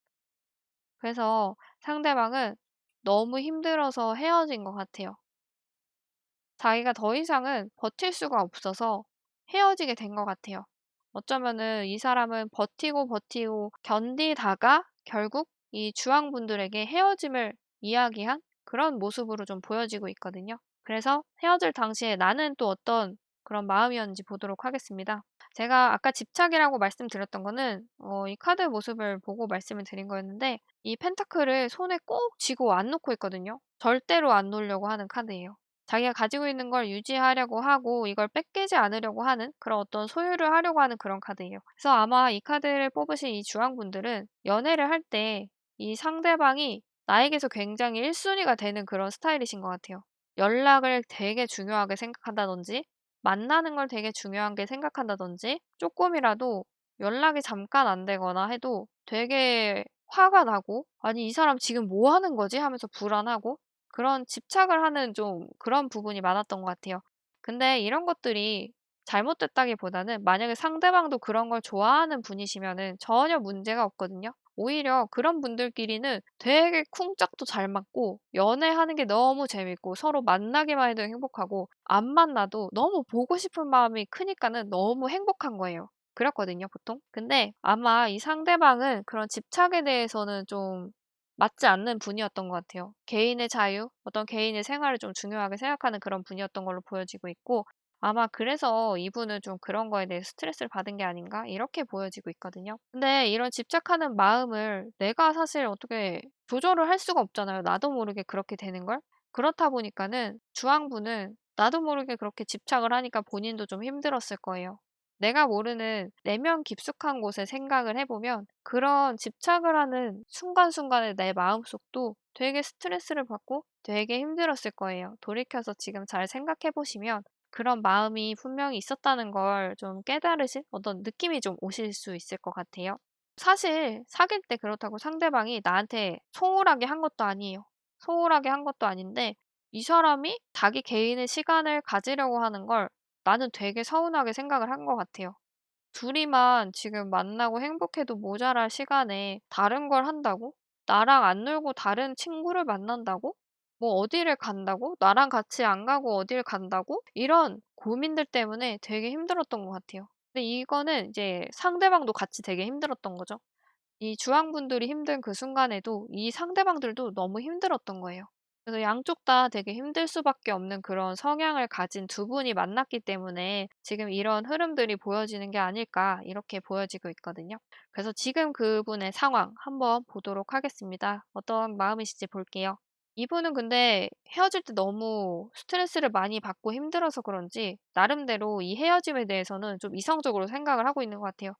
그래서 상대방은 너무 힘들어서 헤어진 것 같아요. 자기가 더 이상은 버틸 수가 없어서 헤어지게 된 것 같아요. 어쩌면은 이 사람은 버티고 견디다가 결국 이 주황분들에게 헤어짐을 이야기한 그런 모습으로 좀 보여지고 있거든요. 그래서 헤어질 당시에 나는 또 어떤 그런 마음이었는지 보도록 하겠습니다. 제가 아까 집착이라고 말씀드렸던 거는 이 카드 모습을 보고 말씀을 드린 거였는데 이 펜타클을 손에 꼭 쥐고 안 놓고 있거든요. 절대로 안 놓으려고 하는 카드예요. 자기가 가지고 있는 걸 유지하려고 하고 이걸 뺏기지 않으려고 하는 그런 어떤 소유를 하려고 하는 그런 카드예요. 그래서 아마 이 카드를 뽑으신 이 주황분들은 연애를 할 때 이 상대방이 나에게서 굉장히 1순위가 되는 그런 스타일이신 것 같아요. 연락을 되게 중요하게 생각한다든지 만나는 걸 되게 중요하게 생각한다든지 쪼끔이라도 연락이 잠깐 안 되거나 해도 되게 화가 나고 '아니 이 사람 지금 뭐 하는 거지?' 하면서 불안하고 그런 집착을 하는 좀 그런 부분이 많았던 것 같아요. 근데 이런 것들이 잘못됐다기보다는 만약에 상대방도 그런 걸 좋아하는 분이시면은 전혀 문제가 없거든요. 오히려 그런 분들끼리는 되게 쿵짝도 잘 맞고 연애하는 게 너무 재밌고 서로 만나기만 해도 행복하고 안 만나도 너무 보고 싶은 마음이 크니까는 너무 행복한 거예요. 그렇거든요, 보통. 근데 아마 이 상대방은 그런 집착에 대해서는 좀 맞지 않는 분이었던 것 같아요. 개인의 자유, 어떤 개인의 생활을 좀 중요하게 생각하는 그런 분이었던 걸로 보여지고 있고 아마 그래서 이분은 좀 그런 거에 대해 스트레스를 받은 게 아닌가 이렇게 보여지고 있거든요. 근데 이런 집착하는 마음을 내가 사실 어떻게 조절을 할 수가 없잖아요. 나도 모르게 그렇게 되는 걸. 그렇다 보니까는 주황분은 나도 모르게 그렇게 집착을 하니까 본인도 좀 힘들었을 거예요. 내가 모르는 내면 깊숙한 곳에 생각을 해보면 그런 집착을 하는 순간순간의 내 마음속도 되게 스트레스를 받고 되게 힘들었을 거예요. 돌이켜서 지금 잘 생각해 보시면 그런 마음이 분명히 있었다는 걸 좀 깨달으실 어떤 느낌이 좀 오실 수 있을 것 같아요. 사실 사귈 때 그렇다고 상대방이 나한테 소홀하게 한 것도 아니에요. 소홀하게 한 것도 아닌데 이 사람이 자기 개인의 시간을 가지려고 하는 걸 나는 되게 서운하게 생각을 한 것 같아요. 둘이만 지금 만나고 행복해도 모자랄 시간에 다른 걸 한다고? 나랑 안 놀고 다른 친구를 만난다고? 뭐 어디를 간다고? 나랑 같이 안 가고 어딜 간다고? 이런 고민들 때문에 되게 힘들었던 것 같아요. 근데 이거는 이제 상대방도 같이 되게 힘들었던 거죠. 이 주황분들이 힘든 그 순간에도 이 상대방들도 너무 힘들었던 거예요. 그래서 양쪽 다 되게 힘들 수밖에 없는 그런 성향을 가진 두 분이 만났기 때문에 지금 이런 흐름들이 보여지는 게 아닐까 이렇게 보여지고 있거든요. 그래서 지금 그분의 상황 한번 보도록 하겠습니다. 어떤 마음이신지 볼게요. 이분은 근데 헤어질 때 너무 스트레스를 많이 받고 힘들어서 그런지 나름대로 이 헤어짐에 대해서는 좀 이성적으로 생각을 하고 있는 것 같아요.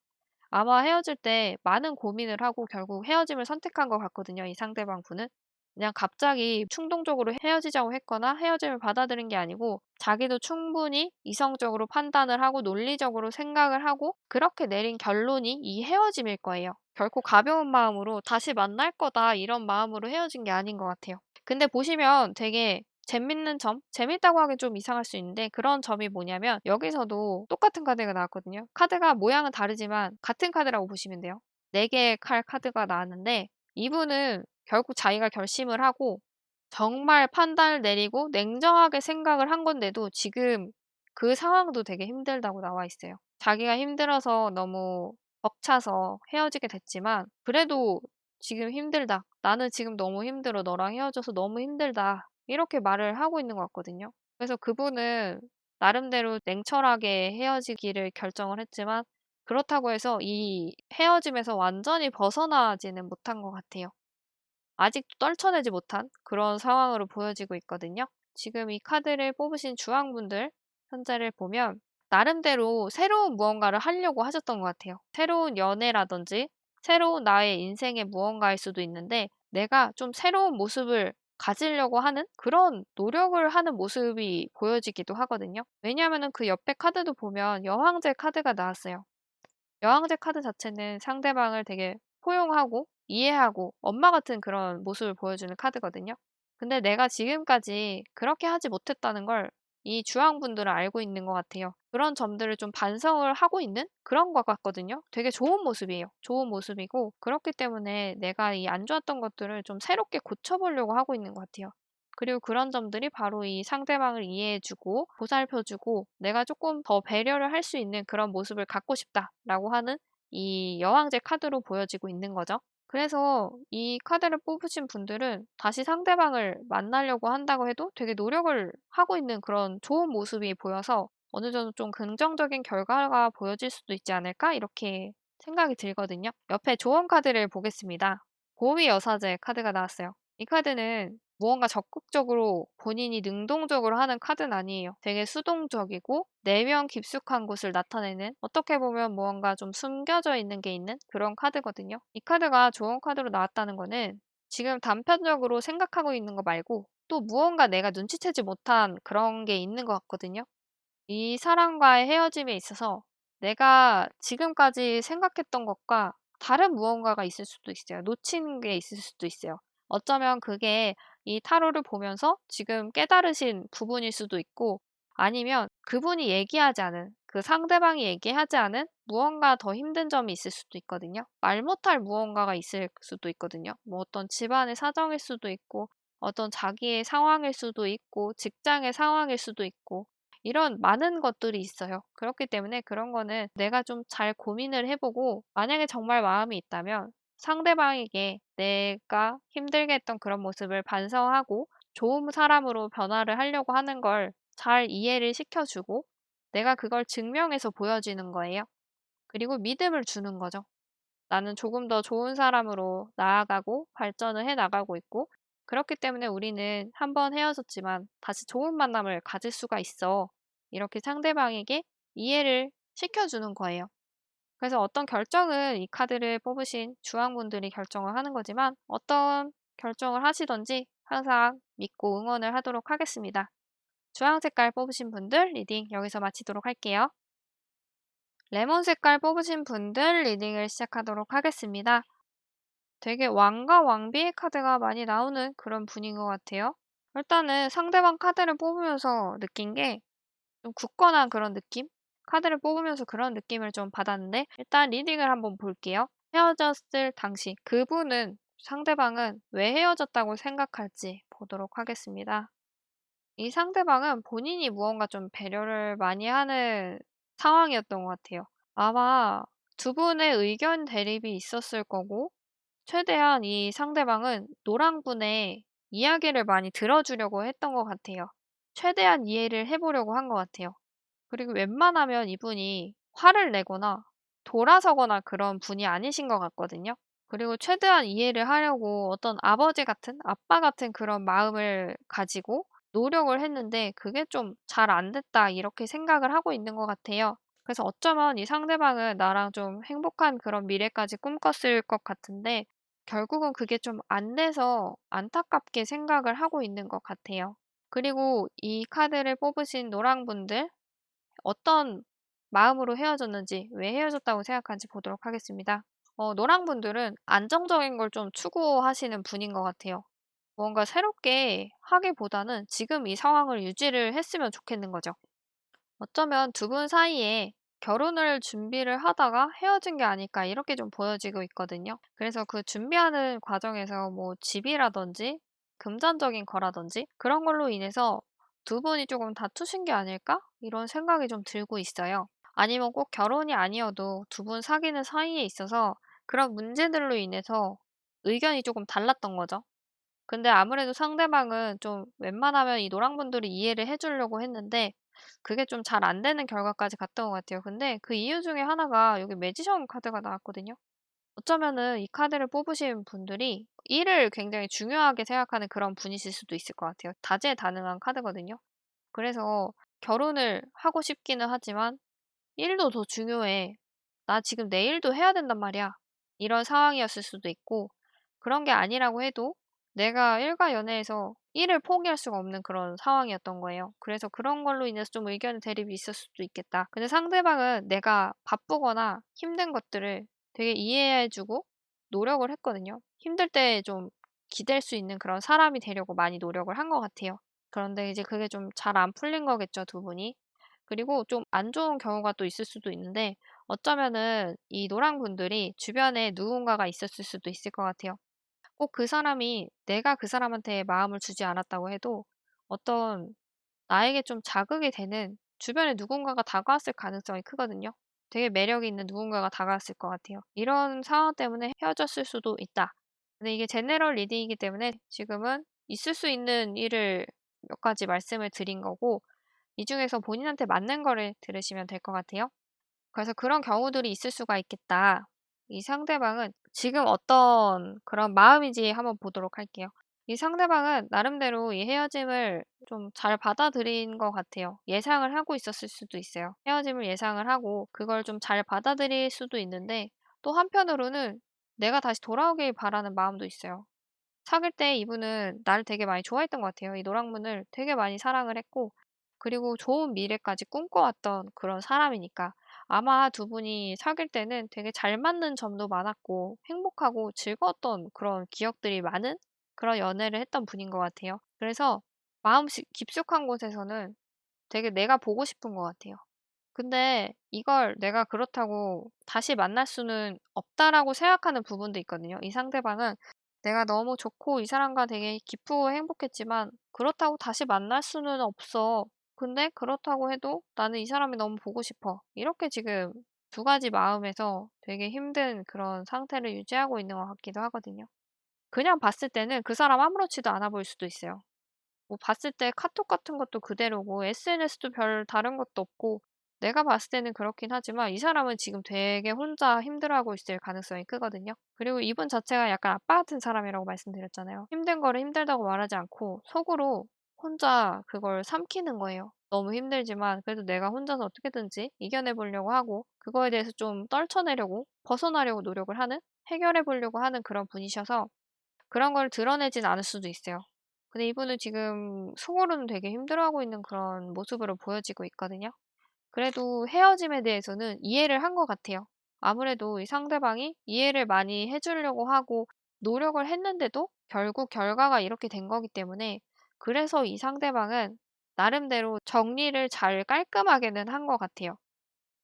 아마 헤어질 때 많은 고민을 하고 결국 헤어짐을 선택한 것 같거든요, 이 상대방 분은. 그냥 갑자기 충동적으로 헤어지자고 했거나 헤어짐을 받아들인 게 아니고 자기도 충분히 이성적으로 판단을 하고 논리적으로 생각을 하고 그렇게 내린 결론이 이 헤어짐일 거예요. 결코 가벼운 마음으로 다시 만날 거다 이런 마음으로 헤어진 게 아닌 것 같아요. 근데 보시면 되게 재밌는 점? 재밌다고 하긴 좀 이상할 수 있는데 그런 점이 뭐냐면 여기서도 똑같은 카드가 나왔거든요. 카드가 모양은 다르지만 같은 카드라고 보시면 돼요. 4개의 카드가 나왔는데 이분은 결국 자기가 결심을 하고 정말 판단을 내리고 냉정하게 생각을 한 건데도 지금 그 상황도 되게 힘들다고 나와 있어요. 자기가 힘들어서 너무 벅차서 헤어지게 됐지만 그래도 지금 힘들다. 나는 지금 너무 힘들어. 너랑 헤어져서 너무 힘들다. 이렇게 말을 하고 있는 것 같거든요. 그래서 그분은 나름대로 냉철하게 헤어지기를 결정을 했지만 그렇다고 해서 이 헤어짐에서 완전히 벗어나지는 못한 것 같아요. 아직도 떨쳐내지 못한 그런 상황으로 보여지고 있거든요. 지금 이 카드를 뽑으신 주황분들 현재를 보면 나름대로 새로운 무언가를 하려고 하셨던 것 같아요. 새로운 연애라든지 새로운 나의 인생의 무언가일 수도 있는데 내가 좀 새로운 모습을 가지려고 하는 그런 노력을 하는 모습이 보여지기도 하거든요. 왜냐하면 그 옆에 카드도 보면 여왕제 카드가 나왔어요. 여왕제 카드 자체는 상대방을 되게 포용하고 이해하고 엄마 같은 그런 모습을 보여주는 카드거든요. 근데 내가 지금까지 그렇게 하지 못했다는 걸 이 주황분들은 알고 있는 것 같아요. 그런 점들을 좀 반성을 하고 있는 그런 것 같거든요. 되게 좋은 모습이에요. 좋은 모습이고 그렇기 때문에 내가 이 안 좋았던 것들을 좀 새롭게 고쳐보려고 하고 있는 것 같아요. 그리고 그런 점들이 바로 이 상대방을 이해해주고 보살펴주고 내가 조금 더 배려를 할 수 있는 그런 모습을 갖고 싶다라고 하는 이 여왕제 카드로 보여지고 있는 거죠. 그래서 이 카드를 뽑으신 분들은 다시 상대방을 만나려고 한다고 해도 되게 노력을 하고 있는 그런 좋은 모습이 보여서 어느 정도 좀 긍정적인 결과가 보여질 수도 있지 않을까? 이렇게 생각이 들거든요. 옆에 조언 카드를 보겠습니다. 보위 여사제 카드가 나왔어요. 이 카드는 무언가 적극적으로 본인이 능동적으로 하는 카드는 아니에요. 되게 수동적이고 내면 깊숙한 곳을 나타내는 어떻게 보면 무언가 좀 숨겨져 있는 게 있는 그런 카드거든요. 이 카드가 좋은 카드로 나왔다는 거는 지금 단편적으로 생각하고 있는 거 말고 또 무언가 내가 눈치채지 못한 그런 게 있는 것 같거든요. 이 사람과의 헤어짐에 있어서 내가 지금까지 생각했던 것과 다른 무언가가 있을 수도 있어요. 놓친 게 있을 수도 있어요. 어쩌면 그게 이 타로를 보면서 지금 깨달으신 부분일 수도 있고 아니면 그분이 얘기하지 않은 그 상대방이 얘기하지 않은 무언가 더 힘든 점이 있을 수도 있거든요. 말 못할 무언가가 있을 수도 있거든요. 뭐 어떤 집안의 사정일 수도 있고, 어떤 자기의 상황일 수도 있고, 직장의 상황일 수도 있고, 이런 많은 것들이 있어요. 그렇기 때문에 그런 거는 내가 좀 잘 고민을 해보고, 만약에 정말 마음이 있다면 상대방에게 내가 힘들게 했던 그런 모습을 반성하고 좋은 사람으로 변화를 하려고 하는 걸 잘 이해를 시켜주고 내가 그걸 증명해서 보여지는 거예요. 그리고 믿음을 주는 거죠. 나는 조금 더 좋은 사람으로 나아가고 발전을 해 나가고 있고 그렇기 때문에 우리는 한번 헤어졌지만 다시 좋은 만남을 가질 수가 있어. 이렇게 상대방에게 이해를 시켜주는 거예요. 그래서 어떤 결정은 이 카드를 뽑으신 주황분들이 결정을 하는 거지만 어떤 결정을 하시든지 항상 믿고 응원을 하도록 하겠습니다. 주황 색깔 뽑으신 분들 리딩 여기서 마치도록 할게요. 레몬 색깔 뽑으신 분들 리딩을 시작하도록 하겠습니다. 되게 왕과 왕비의 카드가 많이 나오는 그런 분인 것 같아요. 일단은 상대방 카드를 뽑으면서 느낀 게 좀 굳건한 그런 느낌? 카드를 뽑으면서 그런 느낌을 좀 받았는데 일단 리딩을 한번 볼게요. 헤어졌을 당시 그분은 상대방은 왜 헤어졌다고 생각할지 보도록 하겠습니다. 이 상대방은 본인이 무언가 좀 배려를 많이 하는 상황이었던 것 같아요. 아마 두 분의 의견 대립이 있었을 거고 최대한 이 상대방은 노랑분의 이야기를 많이 들어주려고 했던 것 같아요. 최대한 이해를 해보려고 한 것 같아요. 그리고 웬만하면 이분이 화를 내거나 돌아서거나 그런 분이 아니신 것 같거든요. 그리고 최대한 이해를 하려고 어떤 아버지 같은, 아빠 같은 그런 마음을 가지고 노력을 했는데 그게 좀 잘 안 됐다 이렇게 생각을 하고 있는 것 같아요. 그래서 어쩌면 이 상대방은 나랑 좀 행복한 그런 미래까지 꿈꿨을 것 같은데 결국은 그게 좀 안 돼서 안타깝게 생각을 하고 있는 것 같아요. 그리고 이 카드를 뽑으신 노랑분들 어떤 마음으로 헤어졌는지, 왜 헤어졌다고 생각하는지 보도록 하겠습니다. 노랑분들은 안정적인 걸 좀 추구하시는 분인 것 같아요. 뭔가 새롭게 하기보다는 지금 이 상황을 유지를 했으면 좋겠는 거죠. 어쩌면 두 분 사이에 결혼을 준비를 하다가 헤어진 게 아닐까 이렇게 좀 보여지고 있거든요. 그래서 그 준비하는 과정에서 뭐 집이라든지 금전적인 거라든지 그런 걸로 인해서 두 분이 조금 다투신 게 아닐까? 이런 생각이 좀 들고 있어요. 아니면 꼭 결혼이 아니어도 두 분 사귀는 사이에 있어서 그런 문제들로 인해서 의견이 조금 달랐던 거죠. 근데 아무래도 상대방은 좀 웬만하면 이 노랑분들이 이해를 해 주려고 했는데 그게 좀 잘 안 되는 결과까지 갔던 것 같아요. 근데 그 이유 중에 하나가 여기 매지션 카드가 나왔거든요. 어쩌면은 이 카드를 뽑으신 분들이 일을 굉장히 중요하게 생각하는 그런 분이실 수도 있을 것 같아요. 다재다능한 카드거든요. 그래서 결혼을 하고 싶기는 하지만 "일도 더 중요해. 나 지금 내 일도 해야 된단 말이야." 이런 상황이었을 수도 있고 그런 게 아니라고 해도 내가 일과 연애에서 일을 포기할 수가 없는 그런 상황이었던 거예요. 그래서 그런 걸로 인해서 좀 의견 대립이 있을 수도 있겠다. 근데 상대방은 내가 바쁘거나 힘든 것들을 되게 이해해 주고 노력을 했거든요. 힘들 때 좀 기댈 수 있는 그런 사람이 되려고 많이 노력을 한 것 같아요. 그런데 이제 그게 좀 잘 안 풀린 거겠죠, 두 분이. 그리고 좀 안 좋은 경우가 또 있을 수도 있는데 어쩌면은 이 노랑분들이 주변에 누군가가 있었을 수도 있을 것 같아요. 꼭 그 사람이 내가 그 사람한테 마음을 주지 않았다고 해도 어떤 나에게 좀 자극이 되는 주변에 누군가가 다가왔을 가능성이 크거든요. 되게 매력 있는 누군가가 다가왔을 것 같아요. 이런 상황 때문에 헤어졌을 수도 있다. 근데 이게 제너럴 리딩이기 때문에 지금은 있을 수 있는 일을 몇 가지 말씀을 드린 거고 이 중에서 본인한테 맞는 거를 들으시면 될 것 같아요. 그래서 그런 경우들이 있을 수가 있겠다. 이 상대방은 지금 어떤 그런 마음인지 한번 보도록 할게요. 이 상대방은 나름대로 이 헤어짐을 좀 잘 받아들인 것 같아요. 예상을 하고 있었을 수도 있어요. 헤어짐을 예상을 하고 그걸 좀 잘 받아들일 수도 있는데 또 한편으로는 내가 다시 돌아오길 바라는 마음도 있어요. 사귈 때 이분은 나를 되게 많이 좋아했던 것 같아요. 이 노랑문을 되게 많이 사랑을 했고 그리고 좋은 미래까지 꿈꿔왔던 그런 사람이니까 아마 두 분이 사귈 때는 되게 잘 맞는 점도 많았고 행복하고 즐거웠던 그런 기억들이 많은 그런 연애를 했던 분인 것 같아요. 그래서 마음 깊숙한 곳에서는 되게 내가 보고 싶은 것 같아요. 근데 이걸 내가 그렇다고 다시 만날 수는 없다라고 생각하는 부분도 있거든요. 이 상대방은 내가 너무 좋고 이 사람과 되게 기쁘고 행복했지만 그렇다고 다시 만날 수는 없어. 근데 그렇다고 해도 나는 이 사람이 너무 보고 싶어. 이렇게 지금 두 가지 마음에서 되게 힘든 그런 상태를 유지하고 있는 것 같기도 하거든요. 그냥 봤을 때는 그 사람 아무렇지도 않아 보일 수도 있어요. 뭐 봤을 때 카톡 같은 것도 그대로고 SNS도 별 다른 것도 없고 내가 봤을 때는 그렇긴 하지만 이 사람은 지금 되게 혼자 힘들어하고 있을 가능성이 크거든요. 그리고 이분 자체가 약간 아빠 같은 사람이라고 말씀드렸잖아요. 힘든 거를 힘들다고 말하지 않고 속으로 혼자 그걸 삼키는 거예요. 너무 힘들지만 그래도 내가 혼자서 어떻게든지 이겨내 보려고 하고 그거에 대해서 좀 떨쳐내려고 벗어나려고 노력을 하는 해결해 보려고 하는 그런 분이셔서 그런 걸 드러내진 않을 수도 있어요. 근데 이분은 지금 속으로는 되게 힘들어하고 있는 그런 모습으로 보여지고 있거든요. 그래도 헤어짐에 대해서는 이해를 한 것 같아요. 아무래도 이 상대방이 이해를 많이 해주려고 하고 노력을 했는데도 결국 결과가 이렇게 된 거기 때문에 그래서 이 상대방은 나름대로 정리를 잘 깔끔하게는 한 것 같아요.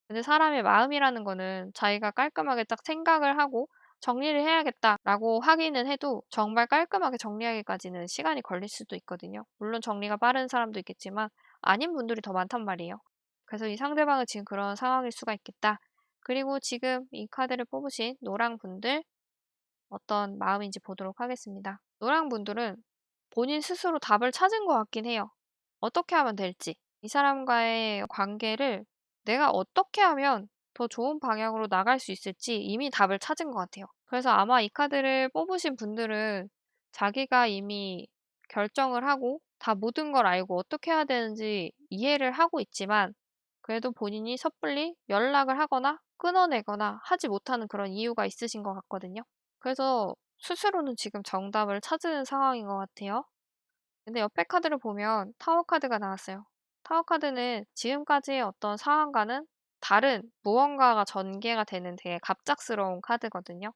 근데 사람의 마음이라는 거는 자기가 깔끔하게 딱 생각을 하고 '정리를 해야겠다.'라고 하기는 해도 정말 깔끔하게 정리하기까지는 시간이 걸릴 수도 있거든요. 물론 정리가 빠른 사람도 있겠지만 아닌 분들이 더 많단 말이에요. 그래서 이 상대방은 지금 그런 상황일 수가 있겠다. 그리고 지금 이 카드를 뽑으신 노랑 분들 어떤 마음인지 보도록 하겠습니다. 노랑 분들은 본인 스스로 답을 찾은 것 같긴 해요. 어떻게 하면 될지. 이 사람과의 관계를 내가 어떻게 하면 더 좋은 방향으로 나갈 수 있을지 이미 답을 찾은 것 같아요. 그래서 아마 이 카드를 뽑으신 분들은 자기가 이미 결정을 하고 다 모든 걸 알고 어떻게 해야 되는지 이해를 하고 있지만 그래도 본인이 섣불리 연락을 하거나 끊어내거나 하지 못하는 그런 이유가 있으신 것 같거든요. 그래서 스스로는 지금 정답을 찾은 상황인 것 같아요. 근데 옆에 카드를 보면 타워 카드가 나왔어요. 타워 카드는 지금까지의 어떤 상황과는 다른 무언가가 전개가 되는 되게 갑작스러운 카드거든요.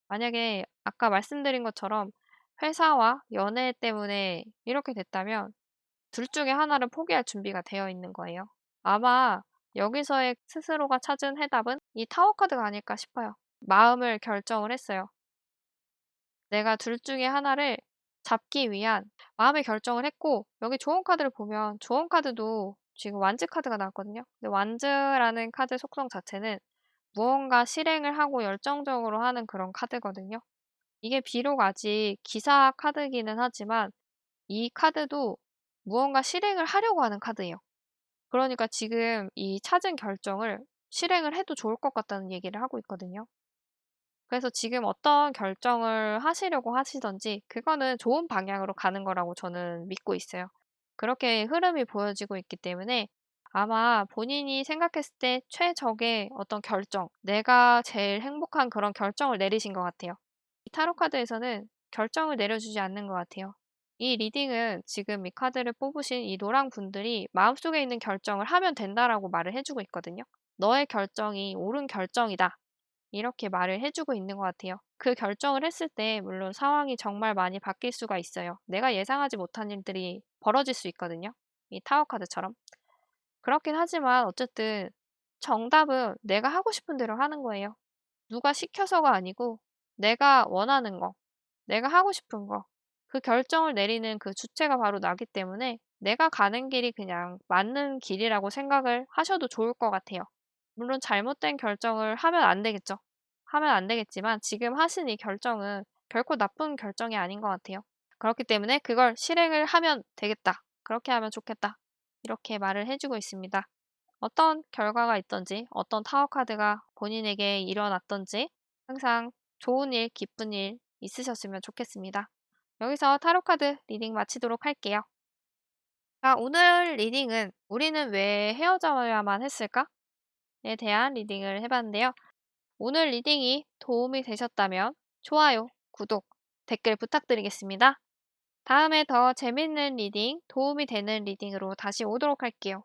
만약에 아까 말씀드린 것처럼 회사와 연애 때문에 이렇게 됐다면 둘 중에 하나를 포기할 준비가 되어 있는 거예요. 아마 여기서의 스스로가 찾은 해답은 이 타워 카드가 아닐까 싶어요. 마음을 결정을 했어요. 내가 둘 중에 하나를 잡기 위한 마음의 결정을 했고 여기 좋은 카드를 보면 좋은 카드도 지금 완즈 카드가 나왔거든요. 근데 완즈라는 카드 속성 자체는 무언가 실행을 하고 열정적으로 하는 그런 카드거든요. 이게 비록 아직 기사 카드기는 하지만 이 카드도 무언가 실행을 하려고 하는 카드예요. 그러니까 지금 이 찾은 결정을 실행을 해도 좋을 것 같다는 얘기를 하고 있거든요. 그래서 지금 어떤 결정을 하시려고 하시든지 그거는 좋은 방향으로 가는 거라고 저는 믿고 있어요. 그렇게 흐름이 보여지고 있기 때문에 아마 본인이 생각했을 때 최적의 어떤 결정, 내가 제일 행복한 그런 결정을 내리신 것 같아요. 이 타로 카드에서는 결정을 내려주지 않는 것 같아요. 이 리딩은 지금 이 카드를 뽑으신 이 노랑 분들이 마음속에 있는 결정을 하면 된다라고 말을 해주고 있거든요. 너의 결정이 옳은 결정이다. 이렇게 말을 해주고 있는 것 같아요. 그 결정을 했을 때 물론 상황이 정말 많이 바뀔 수가 있어요. 내가 예상하지 못한 일들이 벌어질 수 있거든요. 이 타워 카드처럼. 그렇긴 하지만 어쨌든 정답은 내가 하고 싶은 대로 하는 거예요. 누가 시켜서가 아니고 내가 원하는 거, 내가 하고 싶은 거, 그 결정을 내리는 그 주체가 바로 나기 때문에 내가 가는 길이 그냥 맞는 길이라고 생각을 하셔도 좋을 것 같아요. 물론 잘못된 결정을 하면 안 되겠죠. 하면 안 되겠지만 지금 하신 이 결정은 결코 나쁜 결정이 아닌 것 같아요. 그렇기 때문에 그걸 실행을 하면 되겠다. 그렇게 하면 좋겠다. 이렇게 말을 해주고 있습니다. 어떤 결과가 있든지, 어떤 타워 카드가 본인에게 일어났든지 항상 좋은 일, 기쁜 일 있으셨으면 좋겠습니다. 여기서 타로 카드 리딩 마치도록 할게요. 자, 오늘 리딩은 우리는 왜 헤어져야만 했을까? 에 대한 리딩을 해봤는데요. 오늘 리딩이 도움이 되셨다면 좋아요, 구독, 댓글 부탁드리겠습니다. 다음에 더 재밌는 리딩, 도움이 되는 리딩으로 다시 오도록 할게요.